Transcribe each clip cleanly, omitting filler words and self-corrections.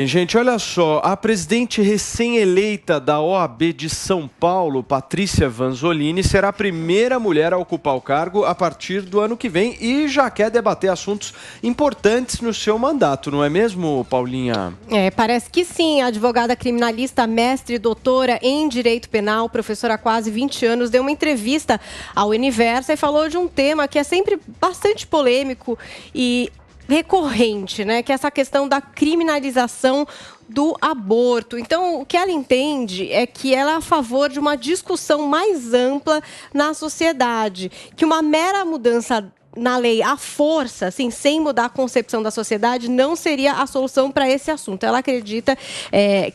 Gente, olha só, a presidente recém-eleita da OAB de São Paulo, Patrícia Vanzolini, será a primeira mulher a ocupar o cargo a partir do ano que vem e já quer debater assuntos importantes no seu mandato, não é mesmo, Paulinha? Parece que sim. A advogada criminalista, mestre e doutora em Direito Penal, professora há quase 20 anos, deu uma entrevista ao Universo e falou de um tema que é sempre bastante polêmico e recorrente, né? Que é essa questão da criminalização do aborto. Então, o que ela entende é que ela é a favor de uma discussão mais ampla na sociedade, que uma mera mudança na lei à força, assim, sem mudar a concepção da sociedade, não seria a solução para esse assunto. Ela acredita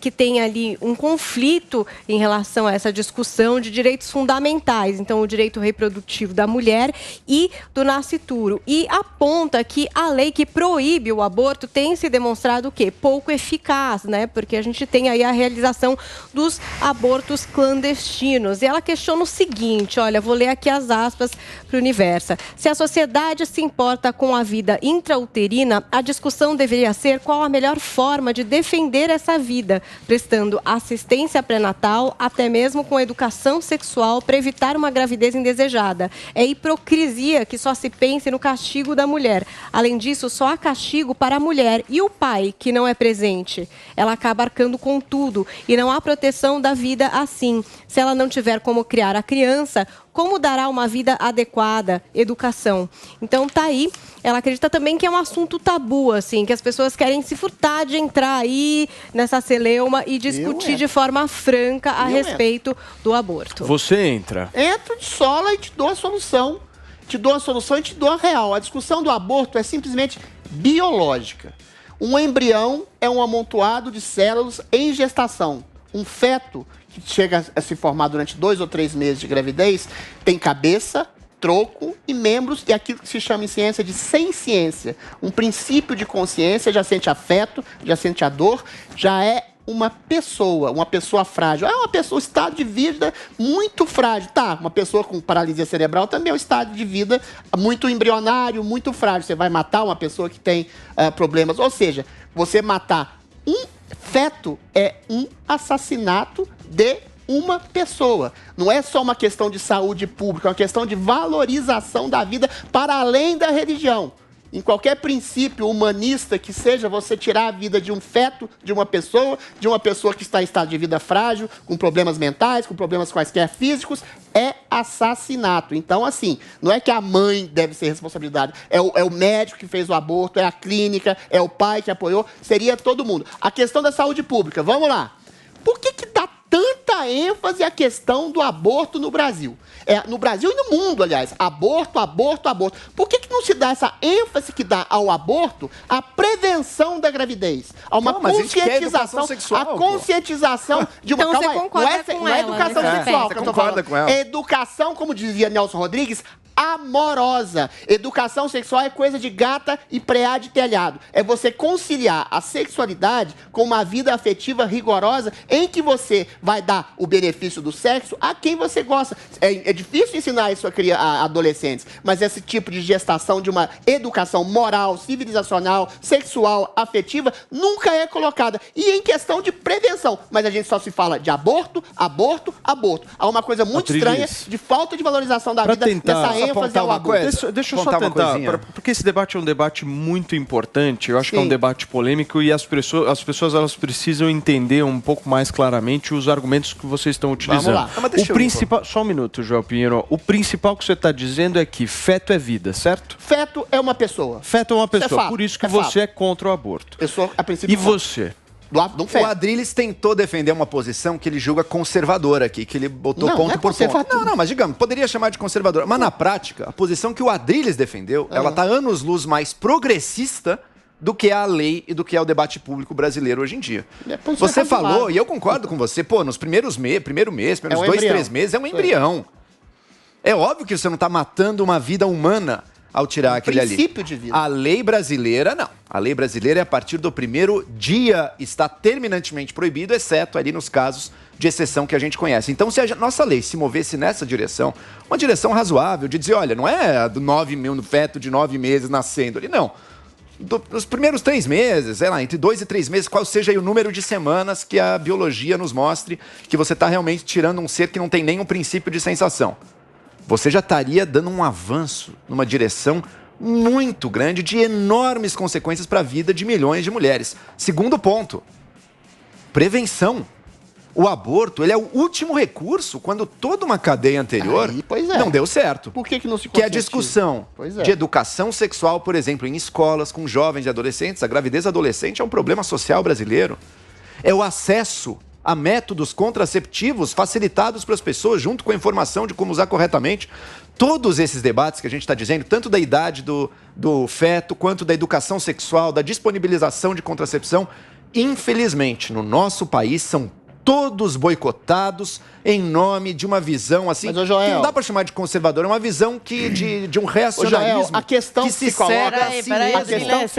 que tem ali um conflito em relação a essa discussão de direitos fundamentais, então o direito reprodutivo da mulher e do nascituro. E aponta que a lei que proíbe o aborto tem se demonstrado o quê? Pouco eficaz, né? Porque a gente tem aí a realização dos abortos clandestinos. E ela questiona o seguinte, olha, vou ler aqui as aspas para o Universo. Se a sociedade se importa com a vida intrauterina, a discussão deveria ser qual a melhor forma de defender essa vida, prestando assistência pré-natal, até mesmo com educação sexual para evitar uma gravidez indesejada. É hipocrisia que só se pense no castigo da mulher. Além disso, só há castigo para a mulher e o pai, que não é presente. Ela acaba arcando com tudo e não há proteção da vida assim. Se ela não tiver como criar a criança, como dará uma vida adequada, educação? Então, tá aí. Ela acredita também que é um assunto tabu, assim, que as pessoas querem se furtar de entrar aí nessa celeuma e discutir de forma franca a respeito do aborto. Você entra? Entro de sola e te dou a solução. Te dou a solução e te dou a real. A discussão do aborto é simplesmente biológica. Um embrião é um amontoado de células em gestação. Um feto que chega a se formar durante 2 ou 3 meses de gravidez, tem cabeça, tronco e membros, e aquilo que se chama em ciência de sem-ciência. Um princípio de consciência, já sente afeto, já sente a dor, já é uma pessoa frágil. É uma pessoa, um estado de vida muito frágil. Tá, uma pessoa com paralisia cerebral também é um estado de vida muito embrionário, muito frágil. Você vai matar uma pessoa que tem problemas. Ou seja, você matar um feto é um assassinato de uma pessoa. Não é só uma questão de saúde pública, é uma questão de valorização da vida para além da religião. Em qualquer princípio humanista que seja, você tirar a vida de um feto, de uma pessoa que está em estado de vida frágil, com problemas mentais, com problemas quaisquer físicos, é assassinato. Então, assim, não é que a mãe deve ser responsabilidade, é o médico que fez o aborto, é a clínica, é o pai que apoiou, seria todo mundo. A questão da saúde pública, vamos lá. Por que dá tanta ênfase à questão do aborto no Brasil? No Brasil e no mundo, aliás. Aborto, aborto, aborto. Por que não se dá essa ênfase que dá ao aborto à prevenção da gravidez? A uma conscientização sexual, a conscientização de uma... Então, você concorda não é educação sexual que eu tô falando. É educação, como dizia Nelson Rodrigues, amorosa. Educação sexual é coisa de gata e preá de telhado. É você conciliar a sexualidade com uma vida afetiva rigorosa em que você vai dar o benefício do sexo a quem você gosta. É difícil ensinar isso a adolescentes, mas esse tipo de gestação de uma educação moral, civilizacional, sexual, afetiva, nunca é colocada. E em questão de prevenção. Mas a gente só se fala de aborto, aborto, aborto. Há uma coisa muito estranha de falta de valorização da vida nessa ênfase ao aborto. Deixa eu só tentar, porque esse debate é um debate muito importante, eu acho que é um debate polêmico e as pessoas elas precisam entender um pouco mais claramente os argumentos que vocês estão utilizando. Vamos lá. O principal, só um minuto, João Pinheiro, o principal que você está dizendo é que feto é vida, certo? Feto é uma pessoa. Feto é uma pessoa, por isso que você é contra o aborto. Eu sou, a princípio, e você? O Adrilles tentou defender uma posição que ele julga conservadora aqui, que ele botou ponto por ponto. Não, mas digamos, poderia chamar de conservadora. Mas na prática, a posição que o Adrilles defendeu, ela está anos-luz mais progressista do que é a lei e do que é o debate público brasileiro hoje em dia. Você falou, e eu concordo com você, nos primeiros primeiro mês, uns 2, 3 meses, é um embrião. É óbvio que você não está matando uma vida humana ao tirar aquele ali. Princípio de vida. A lei brasileira, não. A lei brasileira é a partir do primeiro dia, está terminantemente proibido, exceto ali nos casos de exceção que a gente conhece. Então, se a nossa lei se movesse nessa direção, uma direção razoável de dizer, olha, não é do 9 mil no feto de 9 meses nascendo ali, não. nos primeiros 3 meses, sei lá, entre 2 e 3 meses, qual seja aí o número de semanas que a biologia nos mostre que você está realmente tirando um ser que não tem nenhum princípio de sensação. Você já estaria dando um avanço numa direção muito grande, de enormes consequências para a vida de milhões de mulheres. Segundo ponto, prevenção. O aborto, ele é o último recurso quando toda uma cadeia anterior não deu certo. Por que não se Que é a discussão de educação sexual, por exemplo, em escolas com jovens e adolescentes. A gravidez adolescente é um problema social brasileiro. É o acesso a métodos contraceptivos facilitados para as pessoas, junto com a informação de como usar corretamente. Todos esses debates que a gente está dizendo, tanto da idade do feto, quanto da educação sexual, da disponibilização de contracepção, infelizmente, no nosso país, são todos boicotados em nome de uma visão assim, mas, Joel, que não dá para chamar de conservadora, é uma visão que, de um reacionarismo, Joel, a questão que se cega a si mesmo.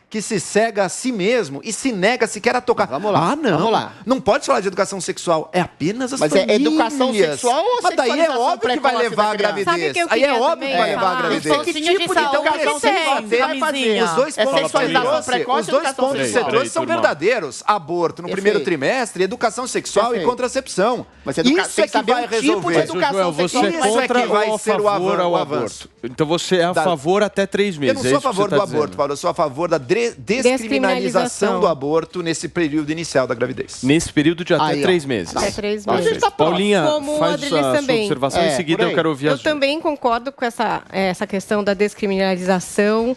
Que se cega a si mesmo e se nega sequer a tocar. Vamos lá. Vamos lá. Não pode falar de educação sexual, é apenas as famílias. Mas é educação sexual ou mas daí é óbvio que vai levar a gravidez. Aí é óbvio que vai levar a gravidez. Que tipo de educação sexual você vai fazer? Os dois pontos que você trouxe são verdadeiros. Aborto no primeiro trimestre, educação sexual e contracepção. Mas isso é que vai resolver. Joel, você é contra ou a favor ao aborto? Então você é a favor até 3 meses. Eu não sou a favor do aborto, Paulo. Eu sou a favor da descriminalização do aborto nesse período inicial da gravidez. Nesse período de até 3 meses. Até 3 meses. Paulinha, faz a sua observação. Em seguida eu quero ouvir a Eu também concordo com essa questão da descriminalização.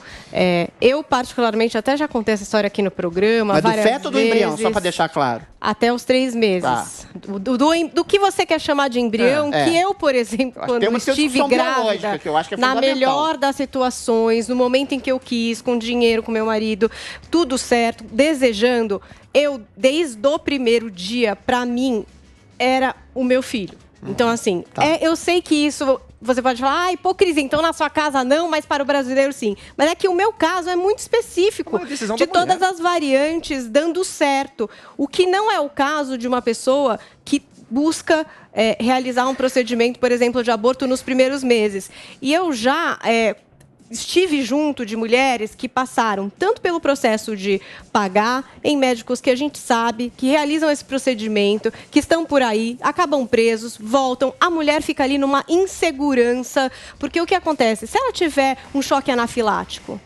Eu, particularmente, até já contei essa história aqui no programa. Mas do feto ou do embrião, só para deixar claro? Até os 3 meses. Tá. Do que você quer chamar de embrião, que eu, por exemplo, quando estive grávida, que eu acho que é na melhor das situações, no momento em que eu quis, com dinheiro, com meu marido, tudo certo, desejando, desde o primeiro dia, para mim, era o meu filho. Então, assim, eu sei que isso... Você pode falar, hipocrisia, então na sua casa não, mas para o brasileiro sim. Mas é que o meu caso é muito específico, de todas as variantes dando certo. O que não é o caso de uma pessoa que busca realizar um procedimento, por exemplo, de aborto nos primeiros meses. E eu já... estive junto de mulheres que passaram tanto pelo processo de pagar em médicos que a gente sabe, que realizam esse procedimento, que estão por aí, acabam presos, voltam, a mulher fica ali numa insegurança, porque o que acontece? Se ela tiver um choque anafilático,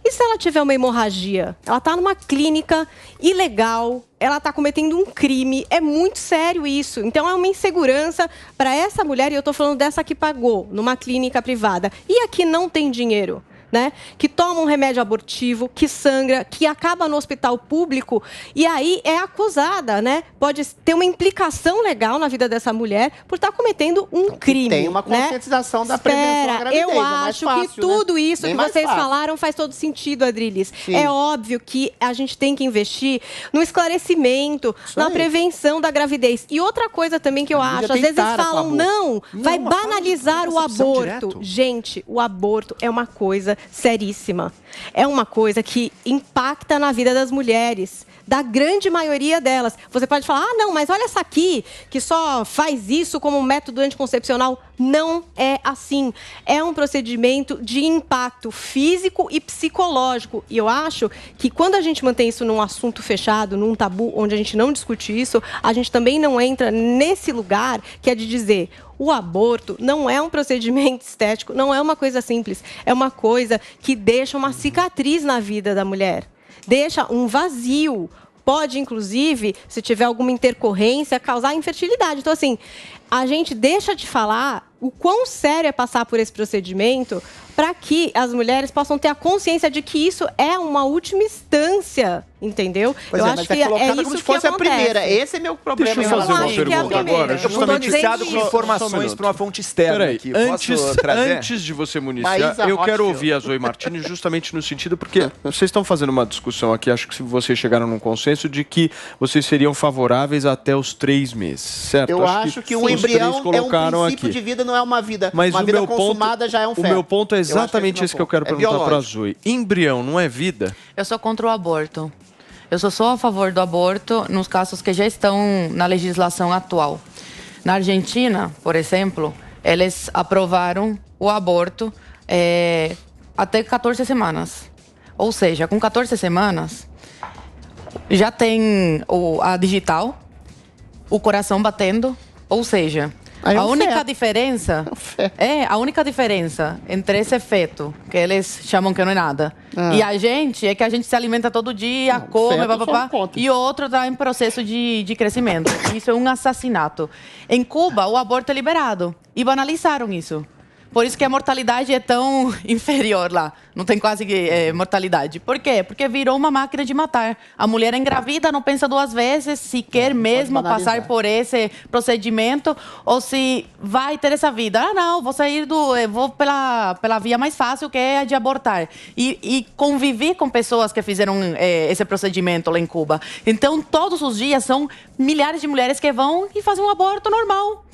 e se ela tiver uma hemorragia? Ela está numa clínica ilegal, ela está cometendo um crime, é muito sério isso. Então, é uma insegurança para essa mulher, e eu estou falando dessa que pagou numa clínica privada. E a que não tem dinheiro? Né? Que toma um remédio abortivo, que sangra, que acaba no hospital público e aí é acusada, né? Pode ter uma implicação legal na vida dessa mulher por estar cometendo um crime. Tem uma conscientização da prevenção da gravidez. Eu acho que tudo isso que vocês falaram faz todo sentido, Adriles. Sim. É óbvio que a gente tem que investir no esclarecimento, na prevenção da gravidez. E outra coisa também que eu acho, às vezes falam, não, vai banalizar o aborto. Gente, o aborto é uma coisa seríssima. É uma coisa que impacta na vida das mulheres, da grande maioria delas. Você pode falar, não, mas olha essa aqui, que só faz isso como um método anticoncepcional. Não é assim. É um procedimento de impacto físico e psicológico. E eu acho que quando a gente mantém isso num assunto fechado, num tabu, onde a gente não discute isso, a gente também não entra nesse lugar que é de dizer... O aborto não é um procedimento estético, não é uma coisa simples. É uma coisa que deixa uma cicatriz na vida da mulher. Deixa um vazio. Pode, inclusive, se tiver alguma intercorrência, causar infertilidade. Então, assim, a gente deixa de falar o quão sério é passar por esse procedimento para que as mulheres possam ter a consciência de que isso é uma última instância, entendeu? Pois eu acho que é isso como se fosse a primeira. Esse é meu problema. Deixa eu fazer uma pergunta agora. Eu estou noticiado com informações para uma fonte externa. Peraí, antes de você municiar, eu quero ouvir a Zoe Martini justamente no sentido, porque vocês estão fazendo uma discussão aqui, acho que vocês chegaram num consenso de que vocês seriam favoráveis até os 3 meses, certo? Eu acho que o embrião é um princípio de vida, não é uma vida. Mas uma vida consumada já é um feto. O meu ponto é exatamente esse que eu quero perguntar para a Zoe. Embrião não é vida? Eu sou contra o aborto. Eu sou a favor do aborto nos casos que já estão na legislação atual. Na Argentina, por exemplo, eles aprovaram o aborto até 14 semanas. Ou seja, com 14 semanas, já tem a digital, o coração batendo, ou seja... A única diferença entre esse feto, que eles chamam que não é nada, e a gente, é que a gente se alimenta todo dia, come, e o outro está em processo de crescimento. Isso é um assassinato. Em Cuba, o aborto é liberado e banalizaram isso. Por isso que a mortalidade é tão inferior lá. Não tem quase mortalidade. Por quê? Porque virou uma máquina de matar. A mulher engravida não pensa duas vezes se quer mesmo passar por esse procedimento ou se vai ter essa vida. Ah, não, vou pela via mais fácil, que é a de abortar. E convivi com pessoas que fizeram esse procedimento lá em Cuba. Então, todos os dias são milhares de mulheres que vão e fazem um aborto normal.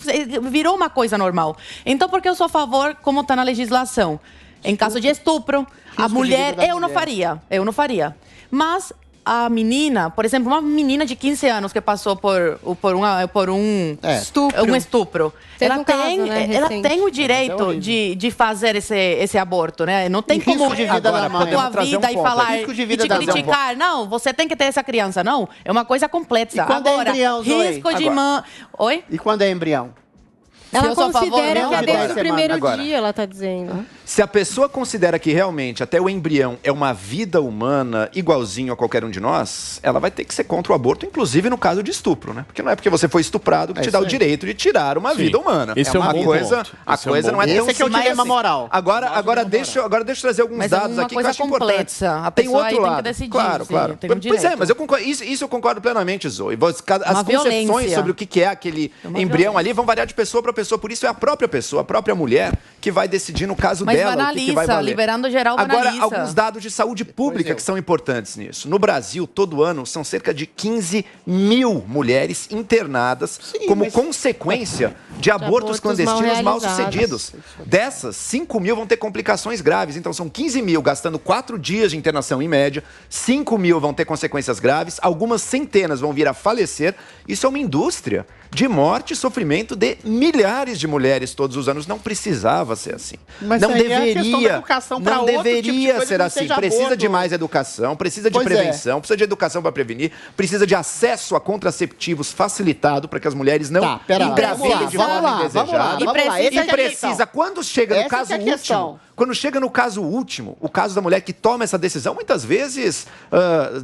Virou uma coisa normal. Então, por que eu sou a favor, como está na legislação? Em caso de estupro, a mulher... Eu não faria. Mas a menina, por exemplo, uma menina de 15 anos que passou por um estupro, ela tem o direito de fazer esse aborto, né? Não tem como a vida e falar e te criticar. Não, você tem que ter essa criança. Não, é uma coisa complexa. E quando agora, é embrião, risco de... Oi? E quando é embrião? Ela considera que é desde o primeiro dia, ela está dizendo. Se a pessoa considera que realmente até o embrião é uma vida humana igualzinho a qualquer um de nós, ela vai ter que ser contra o aborto, inclusive no caso de estupro, né? Porque não é porque você foi estuprado que te dá o direito de tirar uma vida humana. Esse é uma coisa. A coisa não é tão simples. Esse é que é o dilema moral. Agora deixa eu trazer alguns dados aqui que eu acho importante. Tem outro lado. Tem que decidir, claro. Pois é, mas eu concordo, isso eu concordo plenamente, Zoe. As concepções sobre o que é aquele embrião ali vão variar de pessoa para pessoa. Por isso é a própria pessoa, a própria mulher, que vai decidir no caso dela o que vai valer. Liberando geral, banaliza. Agora, alguns dados de saúde pública que são importantes nisso. No Brasil, todo ano, são cerca de 15 mil mulheres internadas como consequência de abortos clandestinos mal sucedidos. Dessas, 5 mil vão ter complicações graves. Então, são 15 mil gastando 4 dias de internação em média, 5 mil vão ter consequências graves, algumas centenas vão vir a falecer. Isso é uma indústria de morte e sofrimento de milhares de mulheres todos os anos. Não precisava ser assim. Mas não deveria ser assim. Precisa de mais educação, precisa de prevenção, precisa de educação para prevenir, precisa de acesso a contraceptivos facilitado para que as mulheres não engravidem de forma indesejada. E precisa, quando chega no caso último, quando chega no caso último, o caso da mulher que toma essa decisão, muitas vezes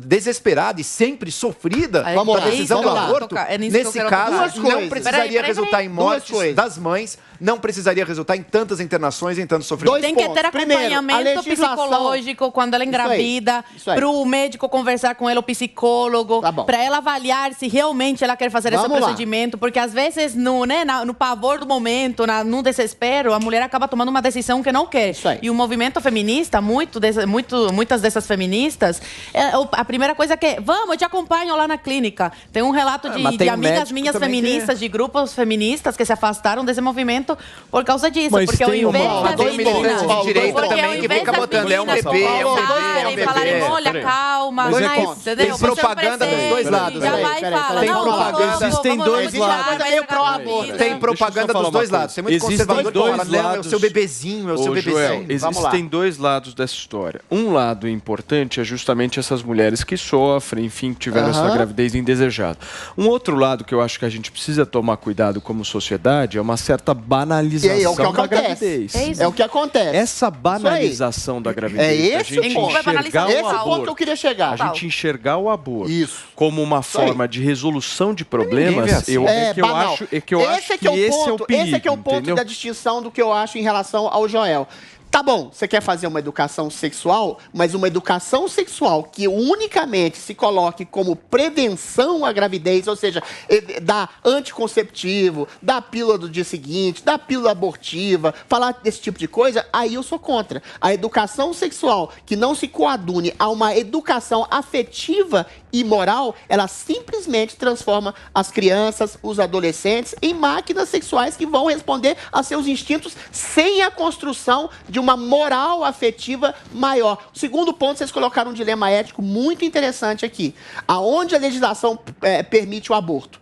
desesperada e sempre sofrida da decisão do aborto, nesse caso, não precisaria resultar em mortes das mães, não precisaria resultar em tantas internações e em tanto sofrimento. Tem que ter acompanhamento psicológico quando ela engravida, para o médico conversar com ela, o psicólogo, para ela avaliar se realmente ela quer fazer esse procedimento, porque às vezes no pavor do momento, no desespero, a mulher acaba tomando uma decisão que não quer. E o movimento feminista, muitas dessas feministas, a primeira coisa que é, vamos, eu te acompanho lá na clínica. Tem um relato de amigas minhas feministas, de grupos feministas que se afastaram desse movimento por causa disso. Mas porque ao invés das meninas... de direita também que fica botando, é um bebê, é um bebê. Falarem, olha, calma, tem propaganda dos dois lados. Já vai e fala, existem dois lados. Tem propaganda dos dois lados. Tem muito conservador que fala, não, é o seu bebezinho, é o seu bebezinho. Existem dois lados dessa história. Um lado importante é justamente essas mulheres que sofrem, enfim, que tiveram essa gravidez indesejada. Um outro lado que eu acho que a gente precisa tomar cuidado como sociedade é uma certa banalização da gravidez. É o que acontece. Essa banalização da gravidez, a gente enxergar o aborto, ponto que eu queria chegar. A gente enxergar o aborto como uma forma de resolução de problemas, esse é o ponto da distinção do que eu acho em relação ao Joel. Tá bom, você quer fazer uma educação sexual, mas uma educação sexual que unicamente se coloque como prevenção à gravidez, ou seja, dá anticonceptivo, dá pílula do dia seguinte, dá pílula abortiva, falar desse tipo de coisa, aí eu sou contra. A educação sexual que não se coadune a uma educação afetiva e moral, ela simplesmente transforma as crianças, os adolescentes, em máquinas sexuais que vão responder a seus instintos sem a construção de de uma moral afetiva maior. O segundo ponto, vocês colocaram um dilema ético muito interessante aqui. Aonde a legislação permite o aborto?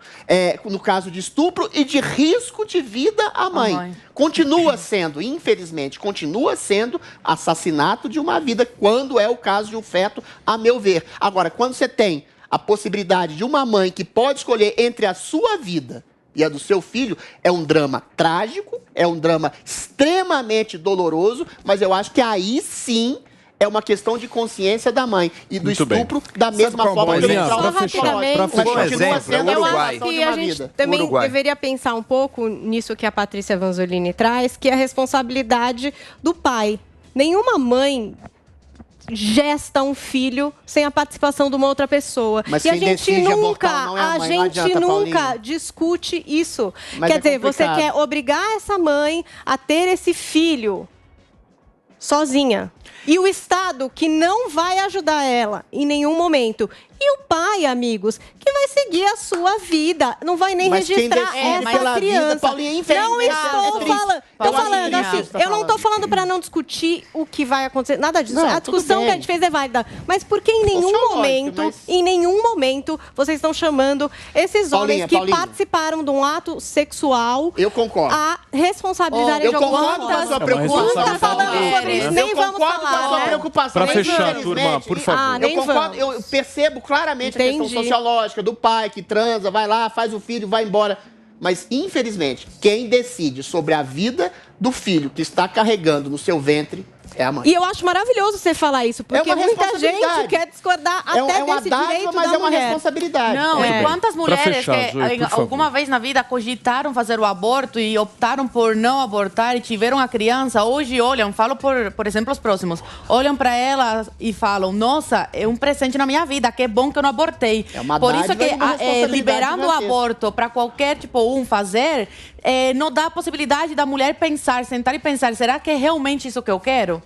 No caso de estupro e de risco de vida à mãe. Continua sendo, infelizmente, continua sendo assassinato de uma vida, quando é o caso de um feto, a meu ver. Agora, quando você tem a possibilidade de uma mãe que pode escolher entre a sua vida e a do seu filho, é um drama trágico, é um drama extremamente doloroso, mas eu acho que aí sim é uma questão de consciência da mãe e do Muito estupro da mesma forma que para fechar, eu acho que a gente também deveria pensar um pouco nisso que a Patrícia Vanzolini traz, que é a responsabilidade do pai. Nenhuma mãe gesta um filho sem a participação de uma outra pessoa. Mas e a gente nunca, Paulinho. discute isso. Mas quer dizer, você quer obrigar essa mãe a ter esse filho sozinha. E o Estado que não vai ajudar ela em nenhum momento. E o pai, amigos, que vai seguir a sua vida. Não vai nem registrar essa criança. Vida, Paulinha, não estou falando. Estou falando assim, eu não estou falando para não discutir o que vai acontecer. Nada disso. Não, a discussão que a gente fez é válida. Mas porque em nenhum momento, vocês estão chamando esses homens que participaram de um ato sexual a responsabilizarem de alguma forma. Eu concordo com a sua preocupação. Não está falando sobre isso. Nem vamos falar. Para fechar, turma, por favor. Eu concordo, eu percebo claramente a questão sociológica do pai que transa, vai lá, faz o filho, vai embora. Mas, infelizmente, quem decide sobre a vida do filho que está carregando no seu ventre é a mãe. E eu acho maravilhoso você falar isso, porque muita gente quer discordar até desse direito mas da é uma mulher. responsabilidade. Não, e quantas mulheres que alguma vez na vida cogitaram fazer o aborto e optaram por não abortar e tiveram a criança, hoje olham, falo por exemplo os próximos, olham para ela e falam, nossa, é um presente na minha vida, que bom que eu não abortei. Por isso que liberando o aborto para qualquer fazer, não dá a possibilidade da mulher pensar, sentar e pensar, será que é realmente isso que eu quero?